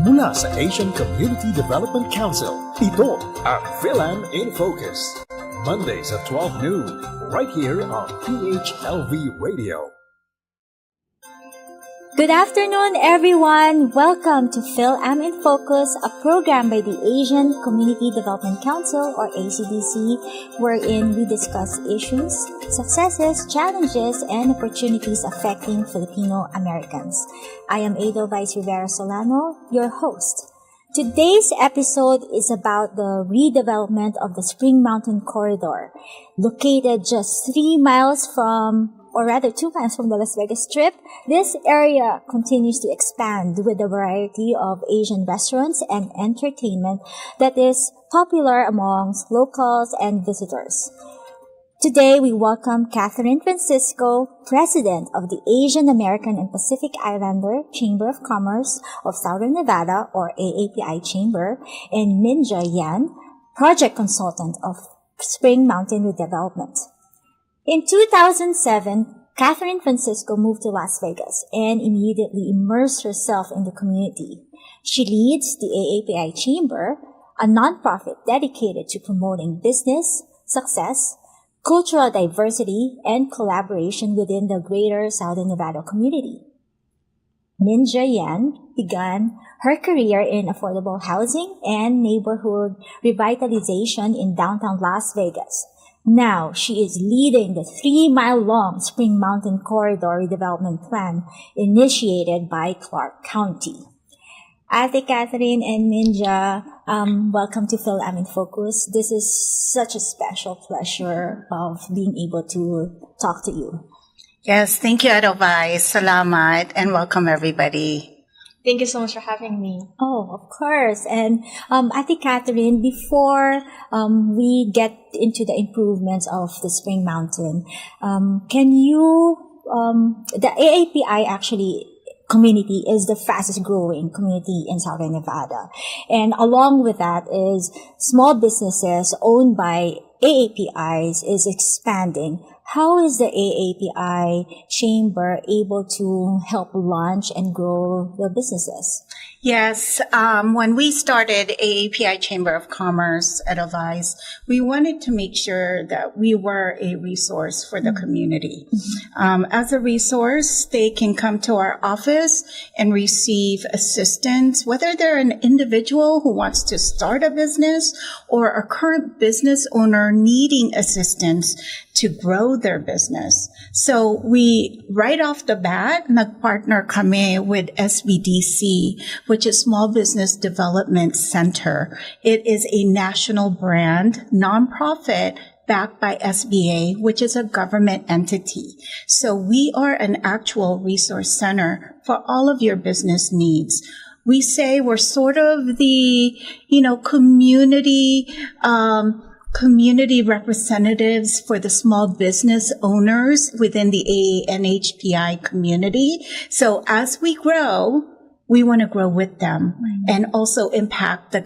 Mula sa Asian Community Development Council, ito ang FIL-AM in Focus. Mondays at 12 noon, right here on PHLV Radio. Good afternoon, everyone. Welcome to FIL-AM in Focus, a program by the Asian Community Development Council, or ACDC, wherein we discuss issues, successes, challenges, and opportunities affecting Filipino Americans. I am Edelweiss Rivera Solano, your host. Today's episode is about the redevelopment of the Spring Mountain Corridor, located just 3 miles from, or rather 2 miles from the Las Vegas Strip. This area continues to expand with a variety of Asian restaurants and entertainment that is popular amongst locals and visitors. Today, we welcome Catherine Franciso, President of the Asian American and Pacific Islander Chamber of Commerce of Southern Nevada, or AAPI Chamber, and Minjia Yan, Project Consultant of Spring Mountain Redevelopment. In 2007, Catherine Franciso moved to Las Vegas and immediately immersed herself in the community. She leads the AAPI Chamber, a nonprofit dedicated to promoting business, success, cultural diversity, and collaboration within the greater Southern Nevada community. Minjia Yan began her career in affordable housing and neighborhood revitalization in downtown Las Vegas. Now, she is leading the 3-mile-long Spring Mountain Corridor redevelopment plan initiated by Clark County. Ate Catherine and Minjia, welcome to FIL-AM in Focus. This is such a special pleasure of being able to talk to you. Yes, thank you, Edelweiss. Salamat, and welcome everybody. Thank you so much for having me. Oh, of course. And Ate Catherine, before we get into the improvements of the Spring Mountain, can you, the AAPI actually community is the fastest growing community in Southern Nevada. And along with that is small businesses owned by AAPIs is expanding. How is the AAPI Chamber able to help launch and grow the businesses? Yes, when we started AAPI Chamber of Commerce, Edelweiss, we wanted to make sure that we were a resource for the community. As a resource, they can come to our office and receive assistance, whether they're an individual who wants to start a business or a current business owner needing assistance to grow their business. So we, right off the bat, nagpartner kami with SBDC, which is Small Business Development Center. It is a national brand, nonprofit, backed by SBA, which is a government entity. So we are an actual resource center for all of your business needs. We say we're sort of the, community representatives for the small business owners within the ANHPI community. So as we grow, we want to grow with them and also impact the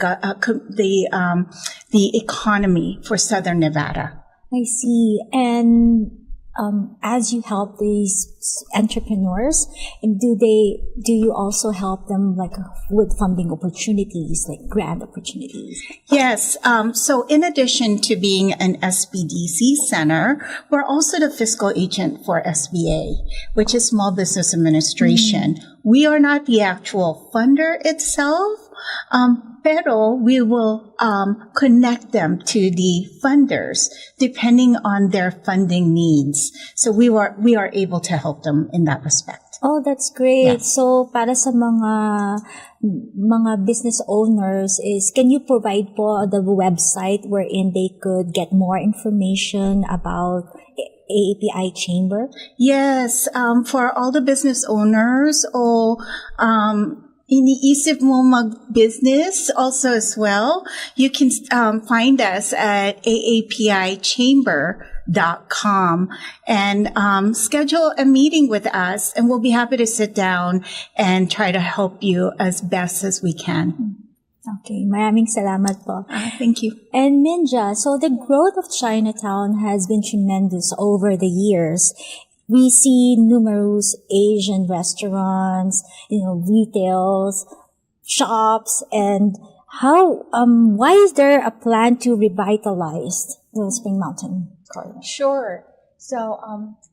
economy for Southern Nevada. I see. And as you help these entrepreneurs, and do you also help them like with funding opportunities, like grant opportunities? Yes. So in addition to being an SBDC center, we're also the fiscal agent for SBA, which is Small Business Administration. We are not the actual funder itself, pero we will connect them to the funders depending on their funding needs. So we are able to help them in that respect. Oh, that's great. Yeah. So, para sa mga business owners can you provide po the website wherein they could get more information about AAPI Chamber? Yes, for all the business owners o iniisip mo mag-business also as well, you can find us at aapichamber.com and schedule a meeting with us, and we'll be happy to sit down and try to help you as best as we can. Okay, maraming salamat po. Thank you. And Minjia, so the growth of Chinatown has been tremendous over the years. We see numerous Asian restaurants, retails, shops, and why is there a plan to revitalize the Spring Mountain corridor? Sure. So,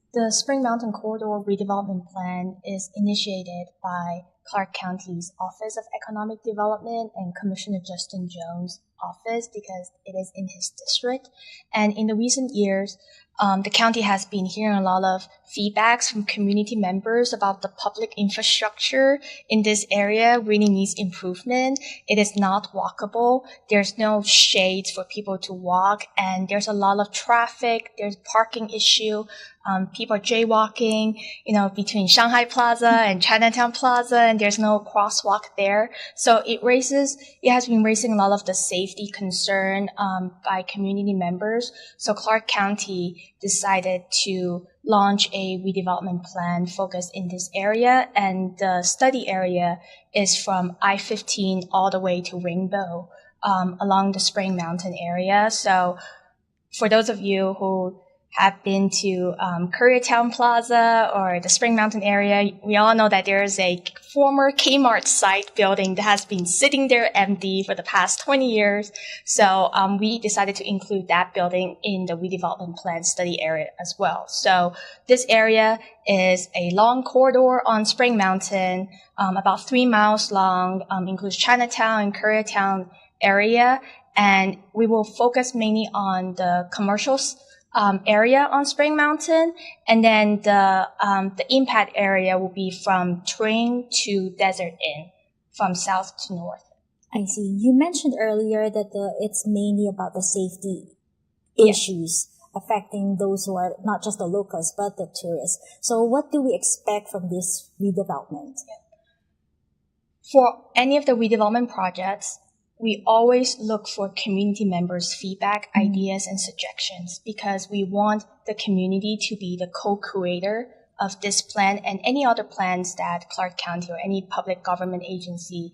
the Spring Mountain Corridor Redevelopment Plan is initiated by Clark County's Office of Economic Development and Commissioner Justin Jones' office because it is in his district. And in the recent years, the county has been hearing a lot of feedbacks from community members about the public infrastructure in this area really needs improvement. It is not walkable. There's no shades for people to walk, and there's a lot of traffic. There's parking issue. People are jaywalking, between Shanghai Plaza and Chinatown Plaza, and there's no crosswalk there. So it has been raising a lot of the safety concern by community members. So Clark County decided to launch a redevelopment plan focused in this area, and the study area is from I-15 all the way to Rainbow along the Spring Mountain area. So for those of you who have been to Koreatown Plaza or the Spring Mountain area, we all know that there is a former Kmart site building that has been sitting there empty for the past 20 years. So we decided to include that building in the redevelopment plan study area as well. So this area is a long corridor on Spring Mountain, about 3 miles long, includes Chinatown and Koreatown area, and we will focus mainly on the commercials area on Spring Mountain, and then the impact area will be from Train to Desert Inn, from south to north. I see. You mentioned earlier that it's mainly about the safety issues affecting those who are not just the locals but the tourists. So what do we expect from this redevelopment? For any of the redevelopment projects, we always look for community members' feedback, ideas, and suggestions because we want the community to be the co-creator of this plan and any other plans that Clark County or any public government agency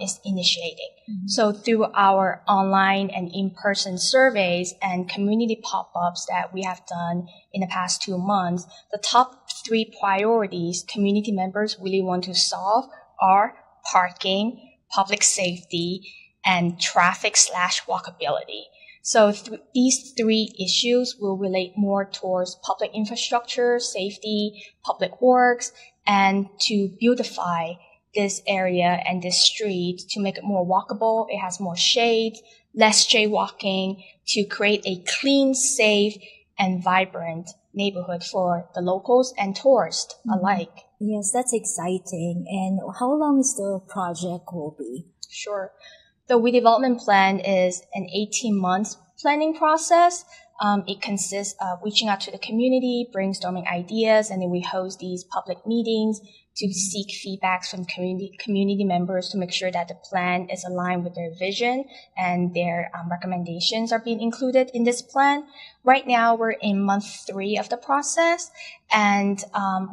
is initiating. So through our online and in-person surveys and community pop-ups that we have done in the past 2 months, the top 3 priorities community members really want to solve are parking, public safety, and traffic/walkability. So these 3 issues will relate more towards public infrastructure, safety, public works, and to beautify this area and this street to make it more walkable. It has more shade, less jaywalking, to create a clean, safe, and vibrant neighborhood for the locals and tourists alike. Yes, that's exciting. And how long is the project will be? Sure. The redevelopment plan is an 18-month planning process. It consists of reaching out to the community, brainstorming ideas, and then we host these public meetings to seek feedbacks from community members to make sure that the plan is aligned with their vision and their recommendations are being included in this plan. Right now, we're in month 3 of the process, and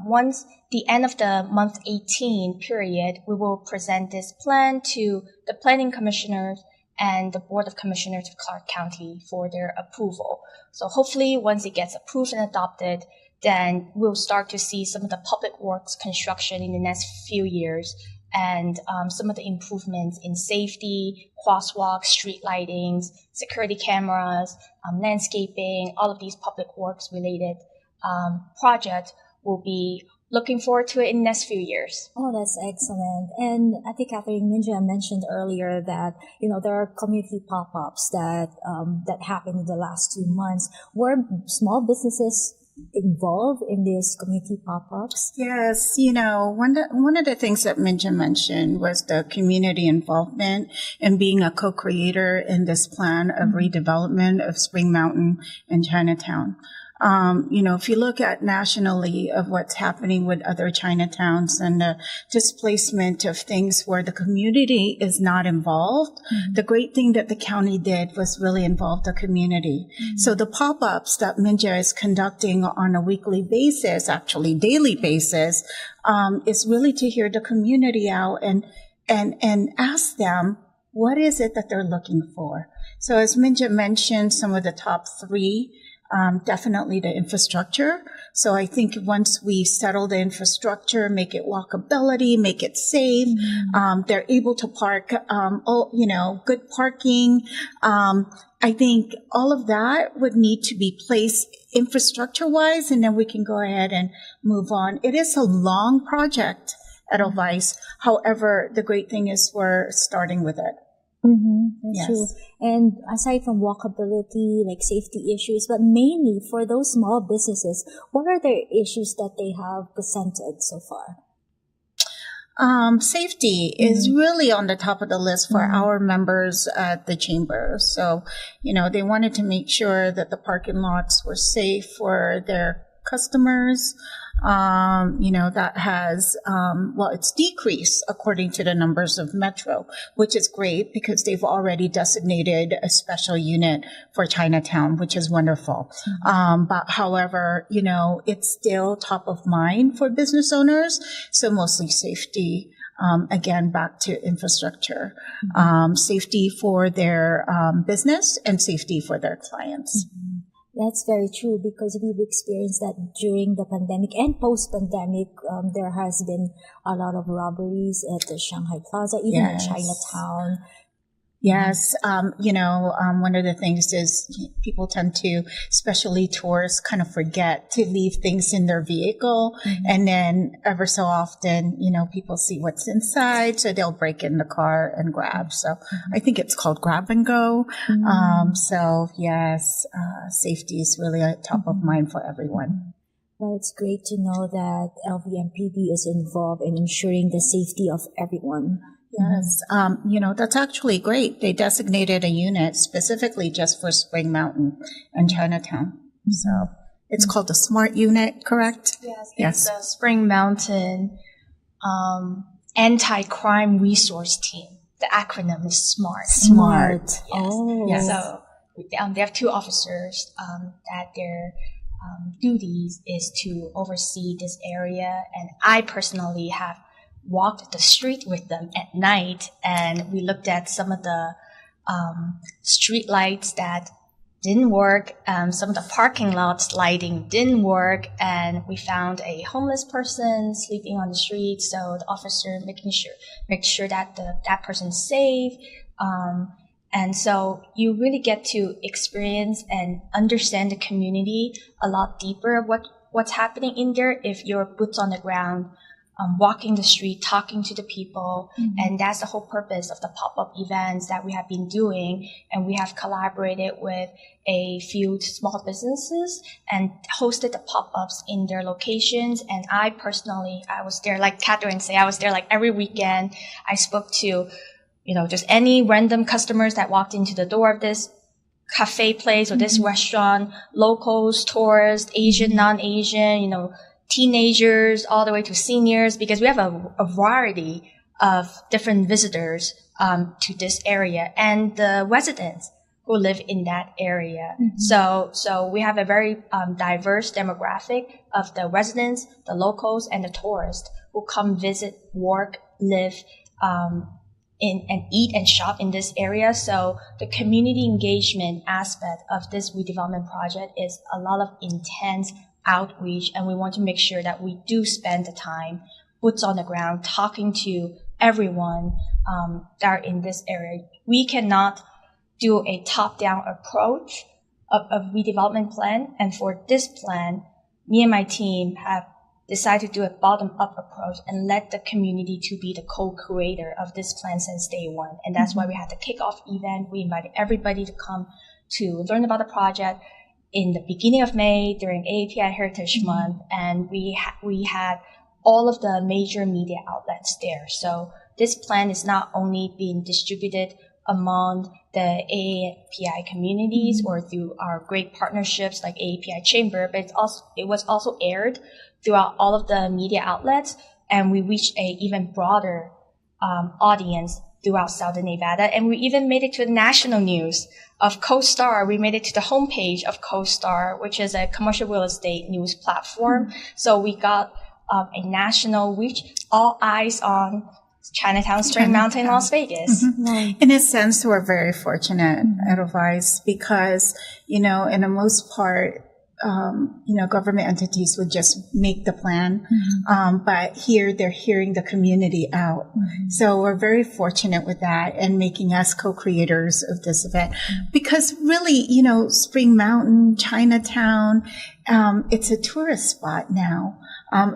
once the end of the month 18 period, we will present this plan to the planning commissioners and the Board of Commissioners of Clark County for their approval. So hopefully, once it gets approved and adopted, then we'll start to see some of the public works construction in the next few years and some of the improvements in safety, crosswalks, street lightings, security cameras, landscaping, all of these public works related projects will be looking forward to it in the next few years. Oh, that's excellent. And I think Catherine Minjia mentioned earlier that, there are community pop-ups that happened in the last 2 months where small businesses involved in these community pop-ups? Yes, one of the things that Minjia mentioned was the community involvement and being a co-creator in this plan of redevelopment of Spring Mountain and Chinatown. If you look at nationally of what's happening with other Chinatowns and the displacement of things where the community is not involved, the great thing that the county did was really involve the community. So the pop-ups that Minjia is conducting on a weekly basis, actually daily basis, is really to hear the community out and ask them, what is it that they're looking for? So as Minjia mentioned, some of the top three, definitely the infrastructure. So I think once we settle the infrastructure, make it walkability, make it safe, they're able to park, good parking. I think all of that would need to be placed infrastructure-wise, and then we can go ahead and move on. It is a long project at Edelweiss. However, the great thing is we're starting with it. That's true. And aside from walkability, like safety issues, but mainly for those small businesses, what are the issues that they have presented so far? Safety is really on the top of the list for our members at the chamber. So, they wanted to make sure that the parking lots were safe for their customers. That has, it's decreased according to the numbers of Metro, which is great because they've already designated a special unit for Chinatown, which is wonderful. But however, it's still top of mind for business owners. So mostly safety. Again, back to infrastructure, safety for their business and safety for their clients. That's very true because we've experienced that during the pandemic and post-pandemic. There has been a lot of robberies at the Shanghai Plaza, even in Chinatown. Yes. One of the things is people tend to, especially tourists, kind of forget to leave things in their vehicle. And then ever so often, people see what's inside. So they'll break in the car and grab. So I think it's called grab and go. So yes, safety is really top of mind for everyone. Well, it's great to know that LVMPD is involved in ensuring the safety of everyone. Yes, that's actually great. They designated a unit specifically just for Spring Mountain and Chinatown. So it's called the SMART unit, correct? Yes. It's the Spring Mountain Anti-Crime Resource Team. The acronym is SMART. SMART. Yes. Oh. Yes. So they have two officers that their duties is to oversee this area. And I personally have walked the street with them at night, and we looked at some of the street lights that didn't work. Some of the parking lots lighting didn't work, and we found a homeless person sleeping on the street. So the officer make sure that that person's safe. And so you really get to experience and understand the community a lot deeper of what's happening in there if you're boots on the ground, walking the street, talking to the people. And that's the whole purpose of the pop-up events that we have been doing. And we have collaborated with a few small businesses and hosted the pop-ups in their locations. And I personally, I was there, like Catherine said, I was there like every weekend. I spoke to, just any random customers that walked into the door of this cafe place or this restaurant, locals, tourists, Asian, non-Asian, teenagers, all the way to seniors, because we have a variety of different visitors to this area and the residents who live in that area. So we have a very diverse demographic of the residents, the locals, and the tourists who come visit, work, live, and eat and shop in this area. So the community engagement aspect of this redevelopment project is a lot of intense outreach, and we want to make sure that we do spend the time, boots on the ground, talking to everyone that are in this area. We cannot do a top-down approach of redevelopment plan, and for this plan, me and my team have decided to do a bottom-up approach and let the community to be the co-creator of this plan since day one. And that's why we had the kickoff event. We invited everybody to come to learn about the project, in the beginning of May during AAPI Heritage Month, and we had all of the major media outlets there. So this plan is not only being distributed among the AAPI communities or through our great partnerships like AAPI Chamber, but it was also aired throughout all of the media outlets, and we reached a even broader audience throughout Southern Nevada, and we even made it to the national news of CoStar. We made it to the homepage of CoStar, which is a commercial real estate news platform. So we got a national reach, all eyes on Chinatown, Spring Mountain, Las Vegas. In a sense, we're very fortunate at Edelweiss because, in the most part, government entities would just make the plan. But here they're hearing the community out. So we're very fortunate with that and making us co-creators of this event because really, Spring Mountain, Chinatown, it's a tourist spot now.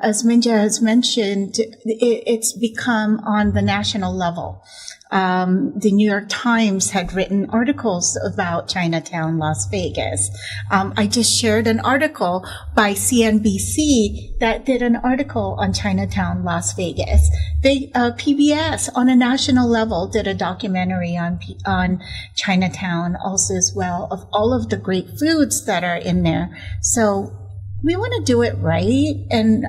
As Minjia has mentioned, it's become on the national level. The New York Times had written articles about Chinatown, Las Vegas. I just shared an article by CNBC that did an article on Chinatown, Las Vegas. PBS on a national level did a documentary on Chinatown also as well of all of the great foods that are in there. So we want to do it right and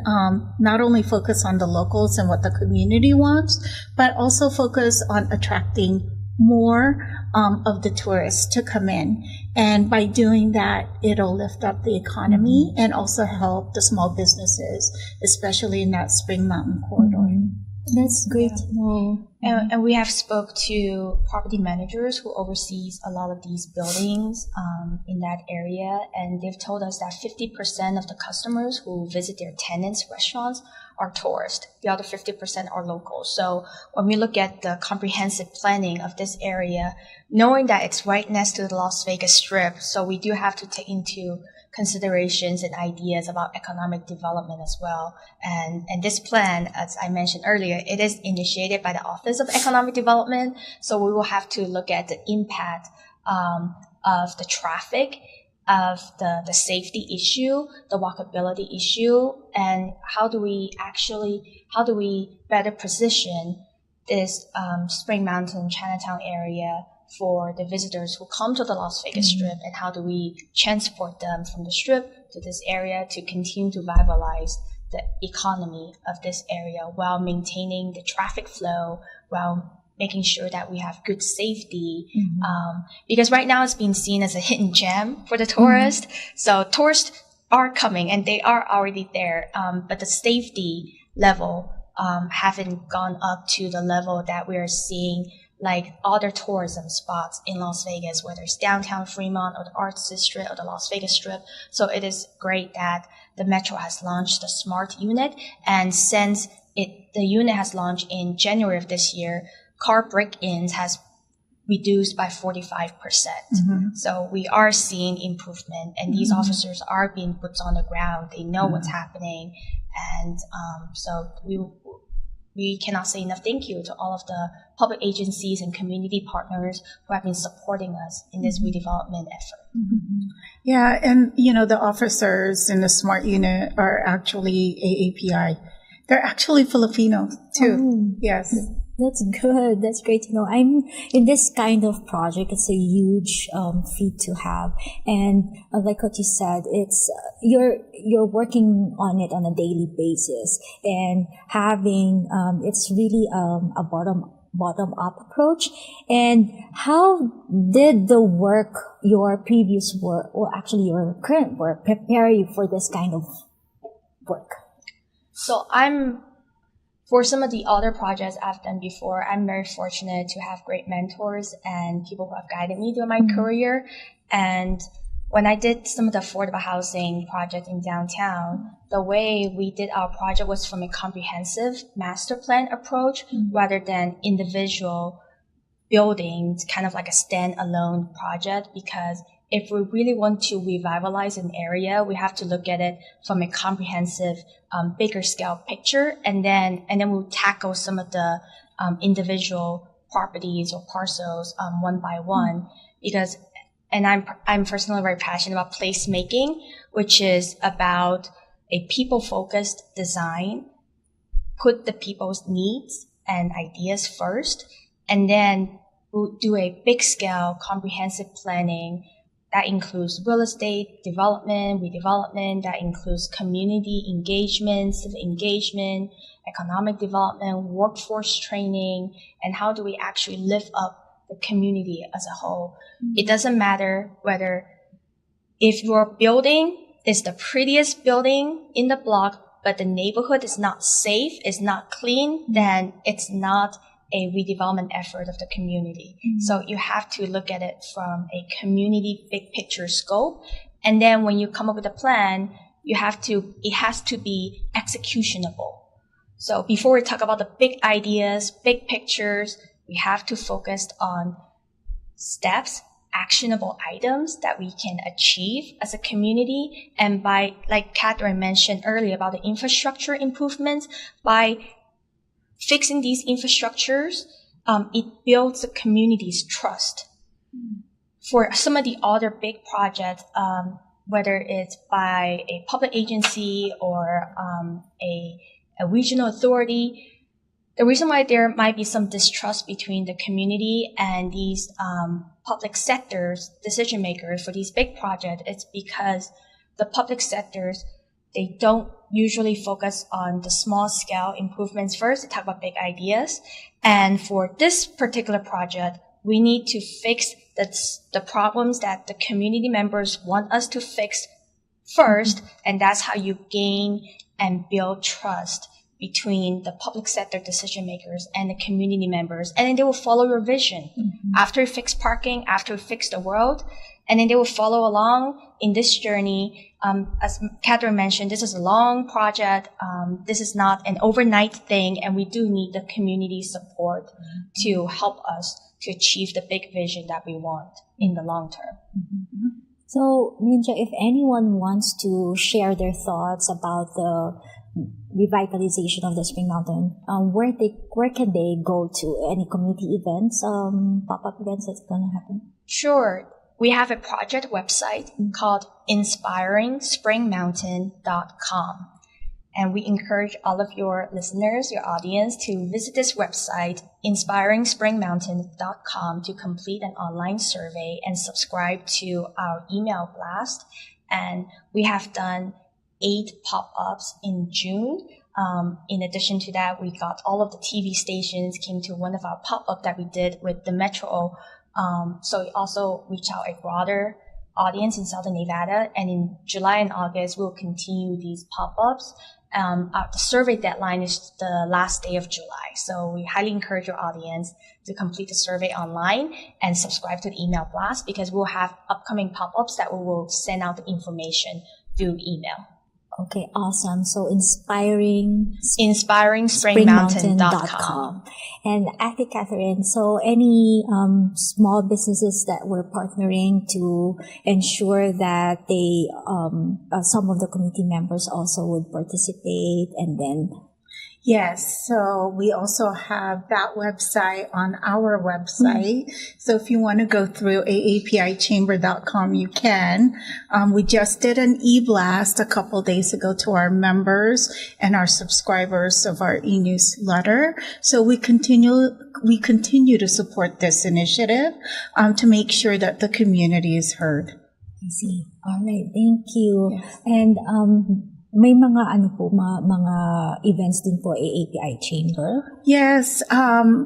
not only focus on the locals and what the community wants, but also focus on attracting more of the tourists to come in. And by doing that, it'll lift up the economy and also help the small businesses, especially in that Spring Mountain corridor. That's great to know. And we have spoke to property managers who oversees a lot of these buildings in that area, and they've told us that 50% of the customers who visit their tenants' restaurants are tourists. The other 50% are local. So when we look at the comprehensive planning of this area, knowing that it's right next to the Las Vegas Strip, so we do have to take into considerations and ideas about economic development as well. And this plan, as I mentioned earlier, it is initiated by the Office of Economic Development. So we will have to look at the impact of the traffic, of the safety issue, the walkability issue, and how do we better position this Spring Mountain, Chinatown area for the visitors who come to the Las Vegas Strip, and how do we transport them from the Strip to this area to continue to revitalize the economy of this area while maintaining the traffic flow, while making sure that we have good safety. Because right now it's being seen as a hidden gem for the tourists. So tourists are coming and they are already there, but the safety level haven't gone up to the level that we are seeing like other tourism spots in Las Vegas, whether it's downtown Fremont or the Arts District or the Las Vegas Strip. So it is great that the Metro has launched the SMART unit. And since the unit has launched in January of this year, car break-ins has reduced by 45%. So we are seeing improvement, and these officers are being put on the ground. They know what's happening. And so we cannot say enough thank you to all of the public agencies and community partners who have been supporting us in this redevelopment effort. Yeah, and the officers in the SMART unit are actually AAPI. They're actually Filipino too. Yes. That's good. That's great to know. I'm in this kind of project. It's a huge feat to have, and like what you said, it's you're working on it on a daily basis, and having it's really a bottom up approach. And how did the work, your previous work, or actually your current work, prepare you for this kind of work? So for some of the other projects I've done before, I'm very fortunate to have great mentors and people who have guided me through my career. And when I did some of the affordable housing project in downtown, the way we did our project was from a comprehensive master plan approach rather than individual buildings, kind of like a standalone project, because if we really want to revitalize an area, we have to look at it from a comprehensive, bigger scale picture, and then we'll tackle some of the individual properties or parcels one by one. Because and I'm personally very passionate about placemaking, which is about a people-focused design, put the people's needs and ideas first, and then we'll do a big-scale comprehensive planning that includes real estate development, redevelopment, that includes community engagement, civic engagement, economic development, workforce training, and how do we actually lift up the community as a whole. It doesn't matter whether if your building is the prettiest building in the block, but the neighborhood is not safe, is not clean, then it's not a redevelopment effort of the community. So you have to look at it from a community big picture scope. And then when you come up with a plan, it has to be executionable. So before we talk about the big ideas, big pictures, we have to focus on steps, actionable items that we can achieve as a community. And by, like Catherine mentioned earlier about the infrastructure improvements, by fixing these infrastructures, it builds the community's trust. For some of the other big projects, whether it's by a public agency or a regional authority, the reason why there might be some distrust between the community and these public sectors, decision makers for these big projects, it's because the public sectors, they don't usually focus on the small scale improvements first. They talk about big ideas. And for this particular project, we need to fix the problems that the community members want us to fix first. And that's how you gain and build trust between the public sector decision makers and the community members. And then they will follow your vision. After you fix parking, after you fix the world, and then they will follow along in this journey. As Catherine mentioned, this is a long project. This is not an overnight thing, and we do need the community support to help us to achieve the big vision that we want in the long term. So, Minjia, if anyone wants to share their thoughts about the revitalization of the Spring Mountain, where can they go to? Any community events, pop-up events that's going to happen? Sure. We have a project website called inspiringspringmountain.com. And we encourage all of your listeners, your audience, to visit this website, inspiringspringmountain.com, to complete an online survey and subscribe to our email blast. And we have done 8 pop-ups in June. In addition to that, we got all of the TV stations came to one of our pop-up that we did with the Metro. So we also reach out a broader audience in Southern Nevada. And in July and August, we'll continue these pop-ups. The survey deadline is the last day of July. So we highly encourage your audience to complete the survey online and subscribe to the email blast, because we'll have upcoming pop-ups that we will send out the information through email. Okay, awesome. So inspiringspringmountain.com. And Ate Catherine, so any small businesses that we're partnering to ensure that they some of the community members also would participate, and then Yes, so we also have that website on our website. So if you want to go through AAPIChamber.com, you can. We just did an e-blast a couple days ago to our members and our subscribers of our e-newsletter. So we continue to support this initiative to make sure that the community is heard. I see. All right, thank you. Yes. And may mga mga events din po AAPI Chamber? Yes,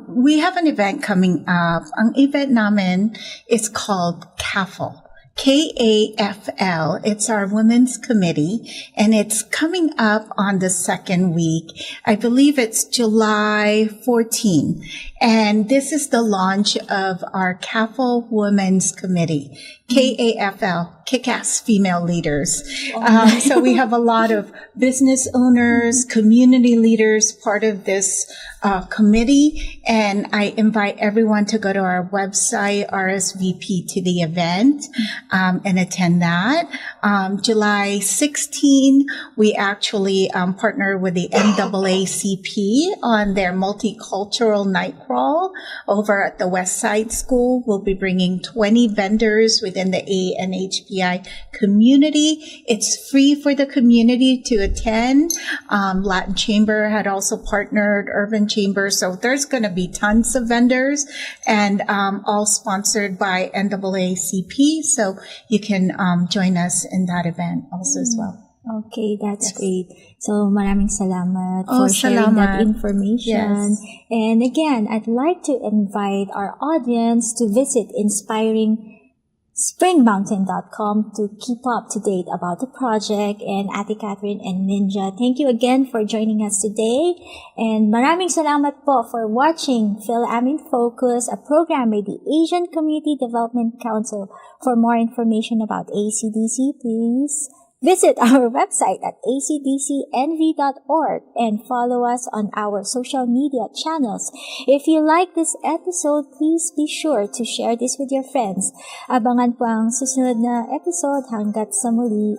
we have an event coming up. Ang event namin is called KAFL. KAFL. It's our women's committee, and it's coming up on the second week. I believe it's July 14. And this is the launch of our KAFL Women's Committee. KAFL, Kick-Ass Female Leaders. So we have a lot of business owners, community leaders part of this committee, and I invite everyone to go to our website, RSVP to the event, and attend that. July 16, we actually partner with the NAACP on their multicultural night crawl over at the West Side School. We'll be bringing 20 vendors within the ANHPI community. It's free for the community to attend. Latin Chamber had also partnered, Urban Chamber. So there's going to be tons of vendors, and all sponsored by NAACP. So you can join us in that event also as well. Okay, that's great. So, maraming salamat for sharing that information. Yes. And again, I'd like to invite our audience to visit inspiringspringmountain.com to keep up to date about the project. And Ate Catherine and Minjia, thank you again for joining us today. And maraming salamat po for watching FIL-AM in Focus, a program by the Asian Community Development Council. For more information about ACDC, please visit our website at acdcnv.org and follow us on our social media channels. If you like this episode, please be sure to share this with your friends. Abangan po ang susunod na episode. Hanggat sa muli.